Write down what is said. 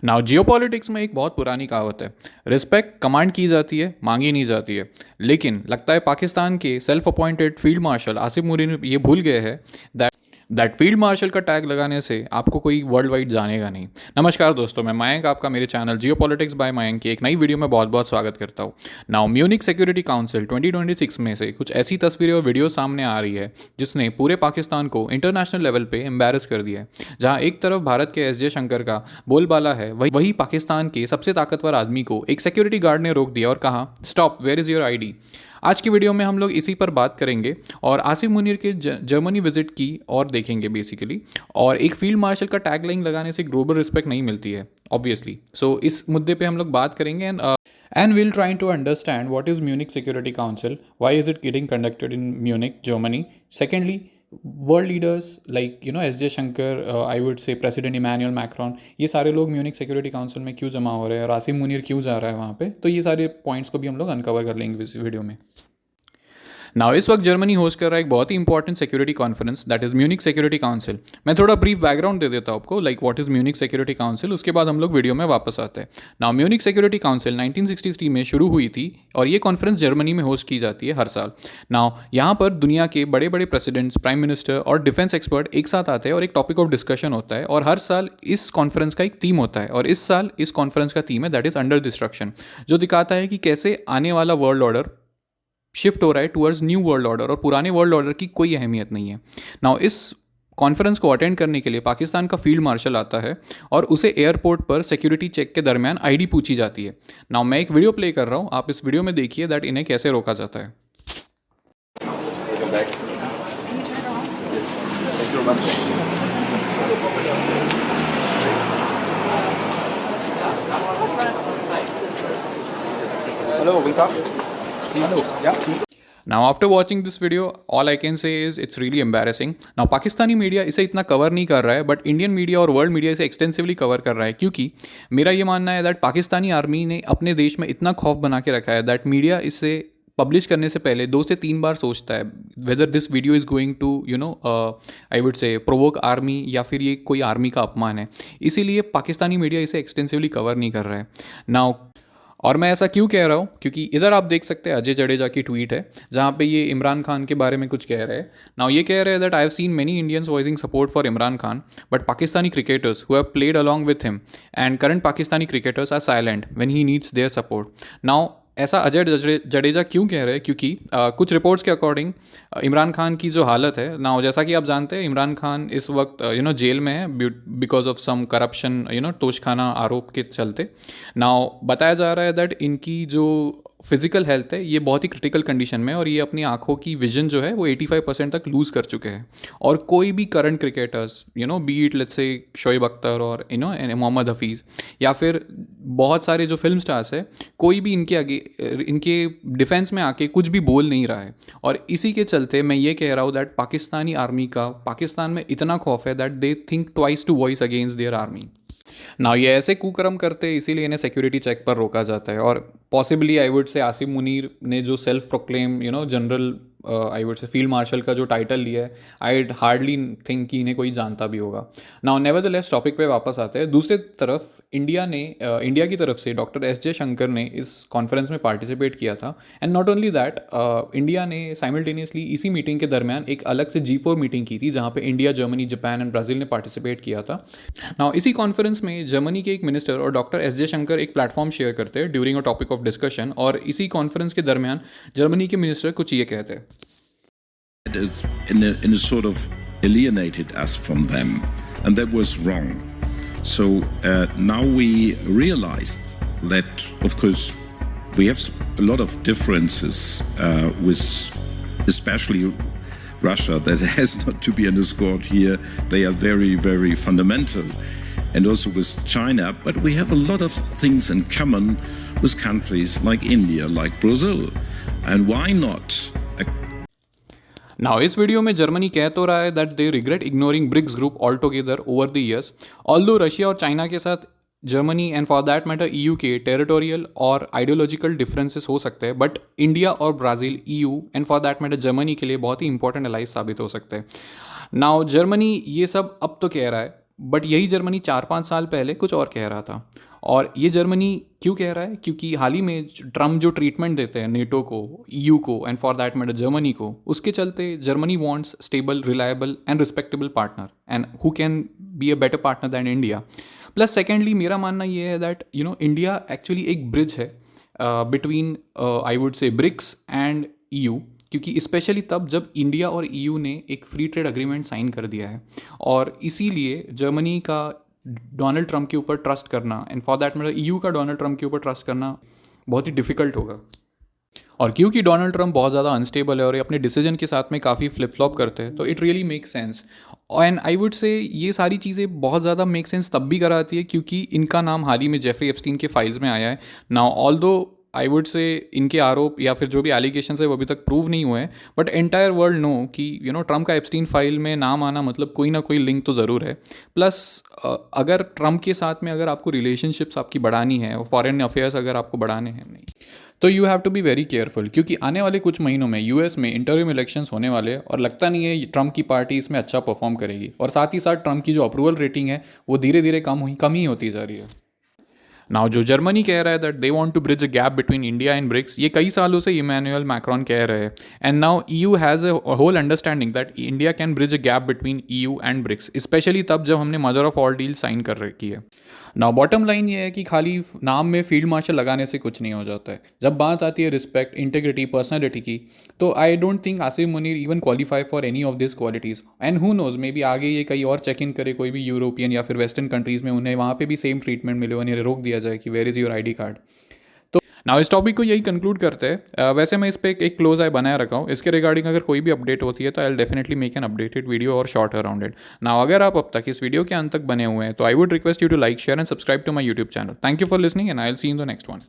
Now geopolitics में एक बहुत पुरानी कहावत है, रिस्पेक्ट कमांड की जाती है, मांगी नहीं जाती है। लेकिन लगता है पाकिस्तान के self appointed field marshal Asif Munir ये भूल गए हैं दैट फील्ड मार्शल का टैग लगाने से आपको कोई वर्ल्ड वाइड जानेगा नहीं। नमस्कार दोस्तों, मैं मयंक आपका मेरे चैनल जियोपॉलिटिक्स बाय मयंक की एक नई वीडियो में बहुत बहुत स्वागत करता हूँ। नाउ म्यूनिक सिक्योरिटी काउंसिल 2026 में से कुछ ऐसी तस्वीरें और वीडियो सामने आ रही है जिसने पूरे पाकिस्तान को इंटरनेशनल लेवल पे एम्बेरस कर दिया है। जहाँ एक तरफ भारत के एस जयशंकर का बोलबाला है, वही पाकिस्तान के सबसे ताकतवर आदमी को एक सिक्योरिटी गार्ड ने रोक दिया और कहा, stop, where is your ID. आज की वीडियो में हम लोग इसी पर बात करेंगे और आसिफ मुनीर के जर्मनी विजिट की और देखेंगे बेसिकली। और एक फील्ड मार्शल का टैग लाइन लगाने से ग्लोबल रिस्पेक्ट नहीं मिलती है ऑब्वियसली। सो इस मुद्दे पे हम लोग बात करेंगे and we'll trying to understand what is Munich Security Council, why is it getting conducted in Munich, Germany. Secondly, world leaders like S J Shankar, I would say president Emmanuel Macron, ये सारे लोग म्यूनिक सिक्योरिटी काउंसिल में क्यों जमा हो रहे हैं और आसिम मुनीर क्यों जा रहा है वहाँ पे। तो ये सारे पॉइंट्स को भी हम लोग अनकवर कर लेंगे इस वीडियो में। नाउ इस वक्त जर्मनी होस्ट कर रहा है एक बहुत ही important security conference, that is Munich security council. मैं थोड़ा ब्रीफ बैकग्राउंड दे देता हूँ आपको, like what is Munich security council, उसके बाद हम लोग वीडियो में वापस आते हैं। नाउ म्यूनिक सिक्योरिटी काउंसिल 1963 में शुरू हुई थी और ये कॉन्फ्रेंस जर्मनी में होस्ट की जाती है हर साल। नाउ यहाँ पर दुनिया के बड़े बड़े प्रेसिडेंट्स, प्राइम मिनिस्टर और डिफेंस एक्सपर्ट एक साथ आते हैं और एक टॉपिक ऑफ डिस्कशन होता है और हर साल इस कॉन्फ्रेंस का एक थीम होता है और इस साल इस कॉन्फ्रेंस का थीम है दैट इज अंडर डिस्ट्रक्शन, जो दिखाता है कि कैसे आने वाला वर्ल्ड ऑर्डर शिफ्ट हो रहा है टुवर्ड्स न्यू वर्ल्ड ऑर्डर और पुराने वर्ल्ड ऑर्डर की कोई अहमियत नहीं है। नाउ इस कॉन्फ्रेंस को अटेंड करने के लिए पाकिस्तान का फील्ड मार्शल आता है और उसे एयरपोर्ट पर सिक्योरिटी चेक के दरमियान आईडी पूछी जाती है। नाउ मैं एक वीडियो प्ले कर रहा हूँ, आप इस वीडियो में देखिए दैट इन्हें कैसे रोका जाता है। Hello, we talk. Hello. Yeah. Now after watching this video, all I can say is it's really embarrassing. Now Pakistani media इसे इतना कवर नहीं कर रहा है बट इंडियन मीडिया और वर्ल्ड मीडिया इसे एक्सटेंसिवली कवर कर रहा है, क्योंकि मेरा ये मानना है दैट पाकिस्तानी आर्मी ने अपने देश में इतना खौफ बना के रखा है दैट मीडिया इसे पब्लिश करने से पहले 2 से 3 बार सोचता है whether this video is going to I would say provoke army या फिर ये कोई आर्मी का अपमान है। इसीलिए पाकिस्तानी मीडिया इसे एक्सटेंसिवली कवर नहीं कर रहा है। नाउ और मैं ऐसा क्यों कह रहा हूँ, क्योंकि इधर आप देख सकते हैं अजय जडेजा की ट्वीट है जहाँ पे ये इमरान खान के बारे में कुछ कह रहे हैं। नाउ ये कह रहे हैं that I have seen many Indians voicing support for Imran Khan but Pakistani cricketers who have played along with him and current Pakistani cricketers are silent when he needs their support. Now ऐसा अजय जडेजा क्यों कह रहे हैं, क्योंकि कुछ रिपोर्ट्स के अकॉर्डिंग इमरान खान की जो हालत है ना, जैसा कि आप जानते हैं इमरान खान इस वक्त जेल में है because of some corruption Toshakhana आरोप के चलते। नाउ बताया जा रहा है दैट इनकी जो फिजिकल हेल्थ है ये बहुत ही क्रिटिकल कंडीशन में है और ये अपनी आंखों की विजन जो है वो 85% तक लूज़ कर चुके हैं। और कोई भी current cricketers B it let's say Shoaib Akhtar और मोहम्मद हफीज़ या फिर बहुत सारे जो फिल्म स्टार्स है, कोई भी इनके आगे इनके डिफेंस में आके कुछ भी बोल नहीं रहा है। और इसी के चलते मैं ये कह रहा हूँ दैट पाकिस्तानी आर्मी का पाकिस्तान में इतना खौफ है that they think twice to voice against their army. ना ये ऐसे कुकर्म करते हैं, इसीलिए इन्हें सिक्योरिटी चेक पर रोका जाता है। और पॉसिबली आई वुड से आसिफ मुनीर ने जो self proclaim general I would से फील्ड मार्शल का जो टाइटल लिया है, आई हार्डली थिंक कि इन्हें कोई जानता भी होगा। नाउ नेवरदलेस टॉपिक पे वापस आते हैं। दूसरे तरफ इंडिया की तरफ से डॉक्टर एस जयशंकर ने इस कॉन्फ्रेंस में पार्टिसिपेट किया था and not only that, India ने साइमल्टेनियसली इसी मीटिंग के दरमियान एक अलग से G4 मीटिंग की थी जहाँ पे India, Germany, Japan and Brazil ने पार्टिसिपेट किया था। नाउ इसी कॉन्फ्रेंस में जर्मनी के एक मिनिस्टर और डॉक्टर एस जयशंकर एक प्लेटफॉर्म शेयर करते हैं during a topic of discussion और इसी कॉन्फ्रेंस के दरमियान जर्मनी के मिनिस्टर कुछ ये कहते हैं। It is in a sort of alienated us from them, and that was wrong. So now we realized that, of course, we have a lot of differences with, especially Russia, that has not to be underscored here. They are very, very fundamental, and also with China. But we have a lot of things in common with countries like India, like Brazil, and why not? Now इस वीडियो में Germany कह तो रहा है that they regret ignoring BRICS group all together over the years, although Russia और China के साथ Germany and for that matter EU के टेरिटोरियल और आइडियोलॉजिकल डिफरेंसेस हो सकते हैं, बट इंडिया और Brazil EU and for that matter Germany के लिए बहुत ही इंपॉर्टेंट एलाइज साबित हो सकते हैं। नाउ जर्मनी ये सब अब तो कह रहा है बट यही जर्मनी 4-5 साल पहले कुछ और कह रहा था। और ये जर्मनी क्यों कह रहा है? क्योंकि हाल ही में ट्रम्प जो ट्रीटमेंट देते हैं नेटो को, ईयू को and for that matter Germany को, उसके चलते Germany wants stable, reliable and respectable partner and who can be a better partner than India. Plus secondly मेरा मानना ये है दैट इंडिया एक्चुअली एक ब्रिज है between I would say BRICS and EU, क्योंकि स्पेशली तब जब इंडिया और ईयू ने एक फ्री ट्रेड अग्रीमेंट साइन कर दिया है, और इसीलिए जर्मनी का डोनाल्ड ट्रंप के ऊपर ट्रस्ट करना and for that matter EU का डोनाल्ड ट्रंप के ऊपर ट्रस्ट करना बहुत ही डिफिकल्ट होगा। और क्योंकि डोनाल्ड ट्रंप बहुत ज़्यादा अनस्टेबल है और ये अपने डिसीजन के साथ में काफ़ी फ्लिप फ्लॉप करते हैं, तो it really make sense. And I would से ये सारी चीज़ें बहुत ज़्यादा मेक सेंस तब भी कराती है क्योंकि इनका नाम हाल ही में जेफरी एप्स्टीन के फाइल्स में आया है। नाउ ऑल्दो आई वुड से इनके आरोप या फिर जो भी एलिगेशन है वो अभी तक प्रूव नहीं हुए हैं, बट एंटायर वर्ल्ड नो कि ट्रंप का एप्स्टीन फाइल में नाम आना मतलब कोई ना कोई लिंक तो ज़रूर है। प्लस अगर ट्रंप के साथ में अगर आपको रिलेशनशिप्स आपकी बढ़ानी है, फॉरेन अफेयर्स अगर आपको बढ़ाने हैं नहीं, तो you have to be very careful, क्योंकि आने वाले कुछ महीनों में यूएस में इंटरव्यू इलेक्शंस होने वाले हैं और लगता नहीं है ट्रंप की पार्टी इसमें अच्छा परफॉर्म करेगी, और साथ ही साथ ट्रंप की जो अप्रूवल रेटिंग है वो धीरे धीरे कम ही होती जा रही है। नाउ जो जर्मनी कह रहा है that they want to bridge a gap between India and BRICS, ये कई सालों से इमैनुअल मैक्रोन कह रहे हैं, and now EU has a whole understanding that India can bridge a gap between EU and BRICS, specially तब जब हमने mother of all deal sign कर रखी है। नाउ बॉटम लाइन ये है कि खाली नाम में फील्ड मार्शल लगाने से कुछ नहीं हो जाता है। जब बात आती है रिस्पेक्ट, इंटीग्रिटी, पर्सनैलिटी की, तो I don't think Asim Munir even qualify for any of this qualities, and who knows maybe आगे ये कहीं और चेक इन करे कोई भी यूरोपियन या फिर वेस्टर्न कंट्रीज़ में, उन्हें वहाँ पे भी सेम ट्रीटमेंट मिले, उन्हें रोक दिया जाए कि where is your ID card. तो नाउ इस टॉपिक को यही कंक्लूड करते हैं। वैसे मैं इस पर एक क्लोज आई बनाए रखा हूँ, इसके रिगार्डिंग अगर कोई भी अपडेट होती है तो I will definitely make an updated video और शॉर्ट अराउंड इट। नाउ अगर आप अब तक इस वीडियो के अंत तक बने हुए हैं तो I would request you to like, share and subscribe to my YouTube channel. Thank you for listening and I will see in the next one.